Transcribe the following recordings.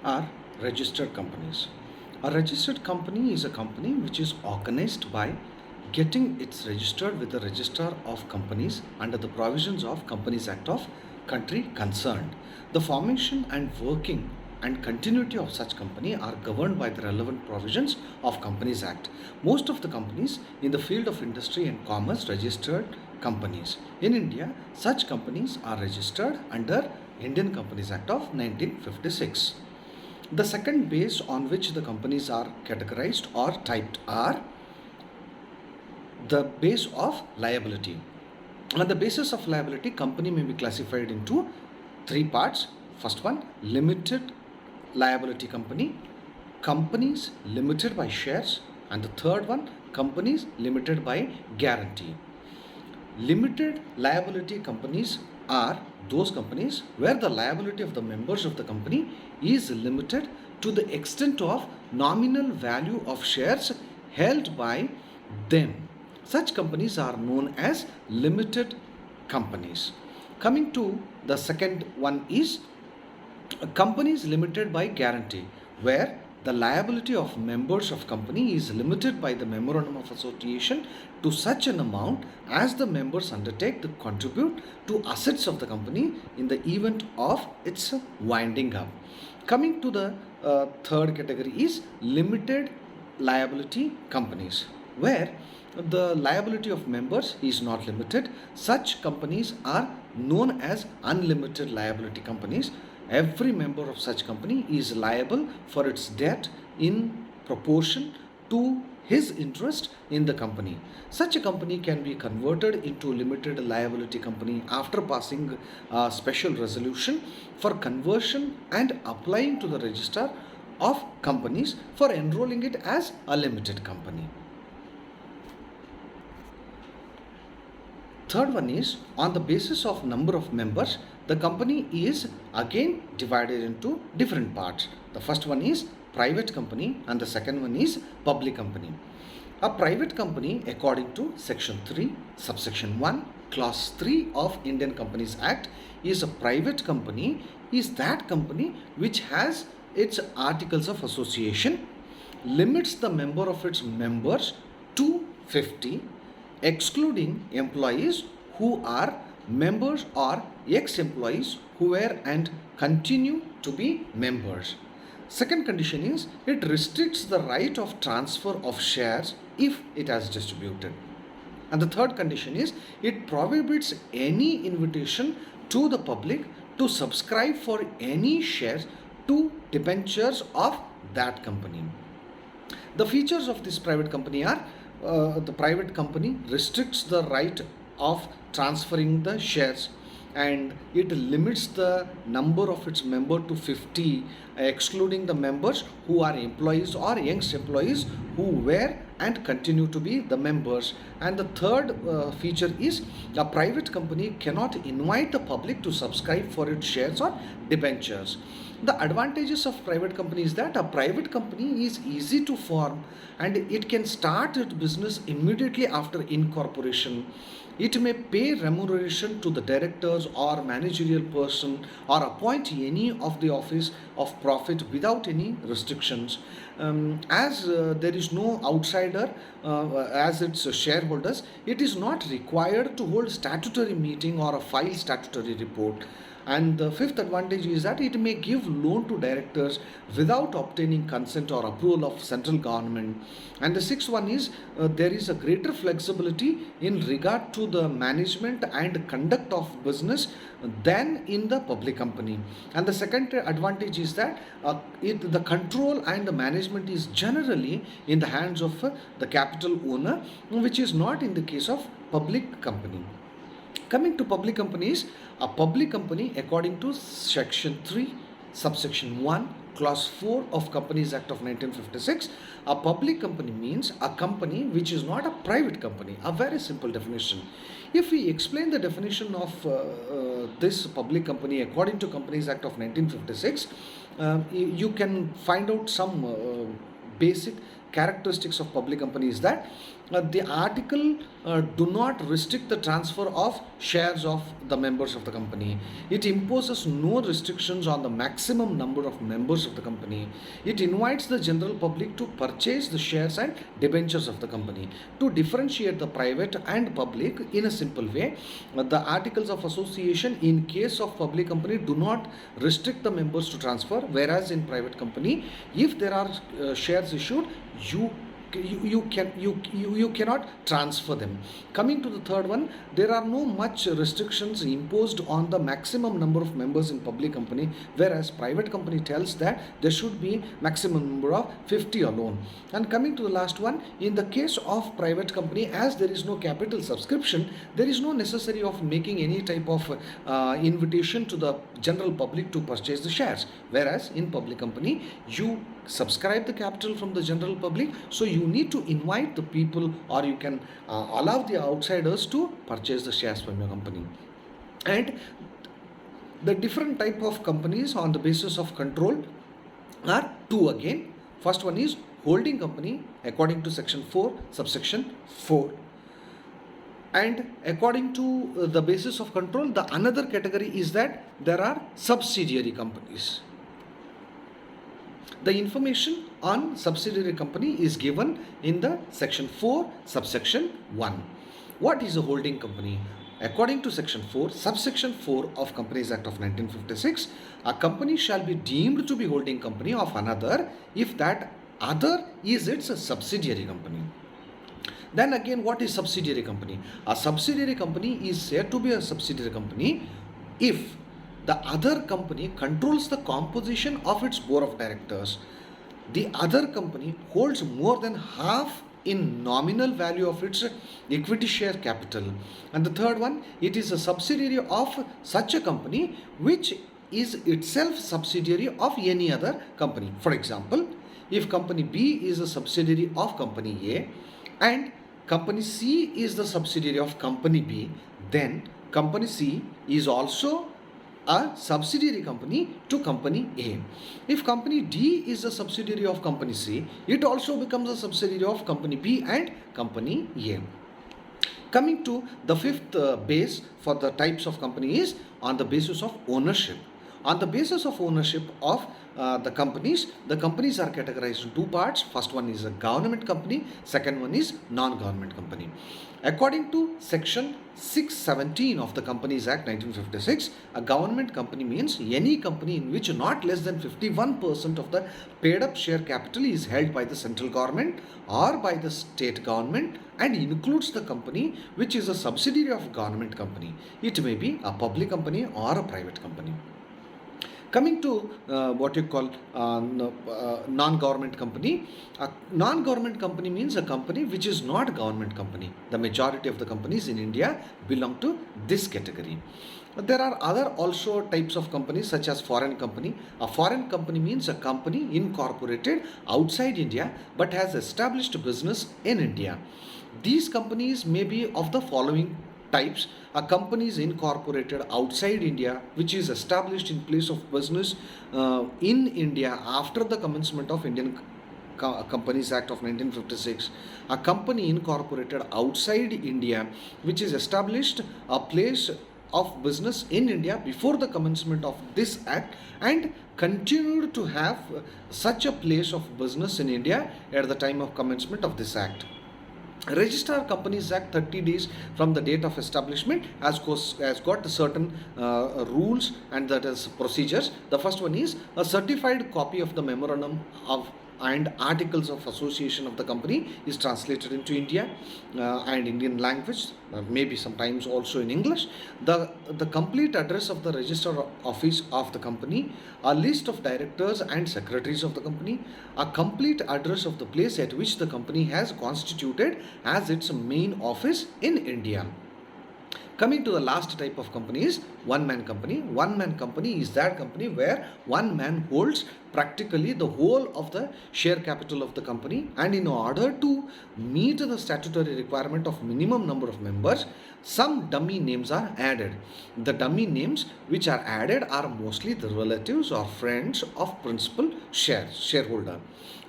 are registered companies. A registered company is a company which is organized by getting its registered with the Registrar of Companies under the provisions of Companies Act of country concerned. The formation and working and continuity of such company are governed by the relevant provisions of Companies Act. Most of the companies in the field of industry and commerce registered companies. In India, such companies are registered under Indian Companies Act of 1956. The second base on which the companies are categorized or typed are the base of liability. On the basis of liability, company may be classified into three parts. First one, limited liability company, companies limited by shares, and the third one, companies limited by guarantee. Limited liability companies are those companies where the liability of the members of the company is limited to the extent of nominal value of shares held by them. Such companies are known as limited companies. Coming to the second one is companies limited by guarantee, where the liability of members of company is limited by the memorandum of association to such an amount as the members undertake to contribute to assets of the company in the event of its winding up. Coming to the third category is limited liability companies, where the liability of members is not limited. Such companies are known as unlimited liability companies. Every member of such company is liable for its debt in proportion to his interest in the company. Such a company can be converted into limited liability company after passing a special resolution for conversion and applying to the register of companies for enrolling it as a limited company. Third one is on the basis of number of members, the company is again divided into different parts. The first one is private company and the second one is public company. A private company, according to section 3 subsection 1 clause 3 of Indian Companies Act, is a private company is that company which has its articles of association, limits the number of its members to 50, excluding employees who are members or ex-employees who were and continue to be members. Second condition is it restricts the right of transfer of shares if it has distributed. And the third condition is it prohibits any invitation to the public to subscribe for any shares to debentures of that company. The features of this private company are the private company restricts the right of transferring the shares and it limits the number of its member to 50, excluding the members who are employees or ex-employees who were and continue to be the members. And the third feature is a private company cannot invite the public to subscribe for its shares or debentures. The advantages of private company is that a private company is easy to form and it can start its business immediately after incorporation. It may pay remuneration to the directors or managerial person or appoint any of the office of profit without any restrictions. As there is no outsider as its shareholders, it is not required to hold statutory meeting or a file statutory report. And the fifth advantage is that it may give loan to directors without obtaining consent or approval of central government. And the sixth one is there is a greater flexibility in regard to the management and conduct of business than in the public company. And the second advantage is that the control and the management is generally in the hands of the capital owner, which is not in the case of public company. Coming to public companies, a public company according to section 3 subsection 1 clause 4 of Companies Act of 1956, a public company means a company which is not a private company. A very simple definition. If we explain the definition of this public company according to Companies Act of 1956, you can find out some basic characteristics of public company is that the article do not restrict the transfer of shares of the members of the company. It imposes no restrictions on the maximum number of members of the company. It invites the general public to purchase the shares and debentures of the company. To differentiate the private and public in a simple way, the articles of association in case of public company do not restrict the members to transfer, whereas in private company, if there are shares issued, you cannot transfer them. Coming to the third one, there are no much restrictions imposed on the maximum number of members in public company, whereas private company tells that there should be maximum number of 50 alone. And coming to the last one, in the case of private company, as there is no capital subscription, there is no necessary of making any type of invitation to the general public to purchase the shares, whereas in public company you subscribe the capital from the general public, so you need to invite the people, or you can allow the outsiders to purchase the shares from your company. And the different type of companies on the basis of control are two again. First one is holding company according to section 4 subsection 4, and according to the basis of control, the another category is that there are subsidiary companies. The information on subsidiary company is given in the section 4 subsection 1. What is a holding company? According to section 4 subsection 4 of Companies Act of 1956, a company shall be deemed to be holding company of another if that other is its subsidiary company. Then again, what is subsidiary company? A subsidiary company is said to be a subsidiary company if the other company controls the composition of its board of directors. The other company holds more than half in nominal value of its equity share capital. And the third one, it is a subsidiary of such a company which is itself subsidiary of any other company. For example, if company B is a subsidiary of company A and company C is the subsidiary of company B, then company C is also a subsidiary company to company A. If company D is a subsidiary of company C, it also becomes a subsidiary of company B and company A. Coming to the fifth base for the types of company is on the basis of ownership. On the basis of ownership of the companies are categorized in two parts. First one is a government company, second one is non-government company. According to section 617 of the Companies Act 1956, a government company means any company in which not less than 51% of the paid up share capital is held by the central government or by the state government and includes the company which is a subsidiary of government company. It may be a public company or a private company. Coming to what you call non-government company. A non-government company means a company which is not government company. The majority of the companies in India belong to this category. There are other also types of companies such as foreign company. A foreign company means a company incorporated outside India but has established business in India. These companies may be of the following types. A company is incorporated outside India which is established in place of business in India after the commencement of Indian Companies Act of 1956. A company incorporated outside India which is established a place of business in India before the commencement of this act and continued to have such a place of business in India at the time of commencement of this act. Registrar Companies Act 30 days from the date of establishment has got certain rules and that is procedures. The first one is a certified copy of the memorandum of and articles of association of the company is translated into India and Indian language, maybe sometimes also in English. The complete address of the register office of the company, a list of directors and secretaries of the company, a complete address of the place at which the company has constituted as its main office in India. Coming to the last type of company is one-man company. One-man company is that company where one man holds practically the whole of the share capital of the company, and in order to meet the statutory requirement of minimum number of members, some dummy names are added. The dummy names which are added are mostly the relatives or friends of principal shareholder.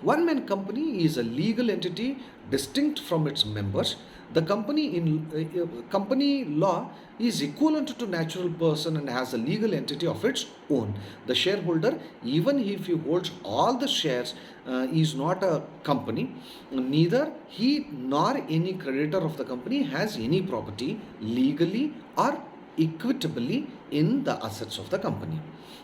One-man company is a legal entity distinct from its members. The company in company law is equivalent to natural person and has a legal entity of its own. The shareholder, even if he holds all the shares, is not a company. Neither he nor any creditor of the company has any property legally or equitably in the assets of the company.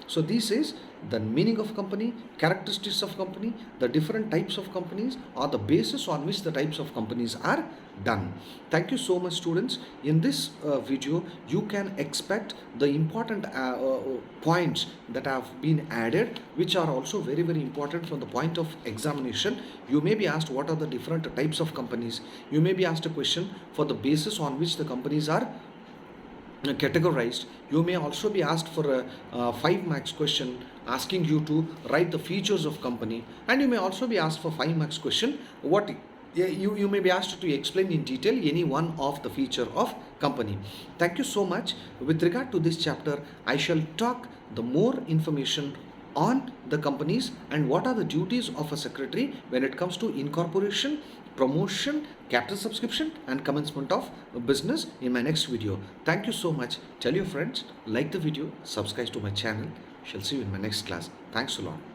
So this is the meaning of company, characteristics of company, the different types of companies, or the basis on which the types of companies are done. Thank you so much, students. In this video you can expect the important points that have been added, which are also very important from the point of examination. You may be asked what are the different types of companies. You may be asked a question for the basis on which the companies are categorized. You may also be asked for a 5 marks question asking you to write the features of company, and you may also be asked for 5 marks question what you may be asked to explain in detail any one of the feature of company. Thank you so much. With regard to this chapter, I shall talk the more information on the companies and what are the duties of a secretary when it comes to incorporation, promotion, capital subscription and commencement of business in my next video. Thank you so much. Tell your friends, like the video, subscribe to my channel. Shall see you in my next class. Thanks a lot.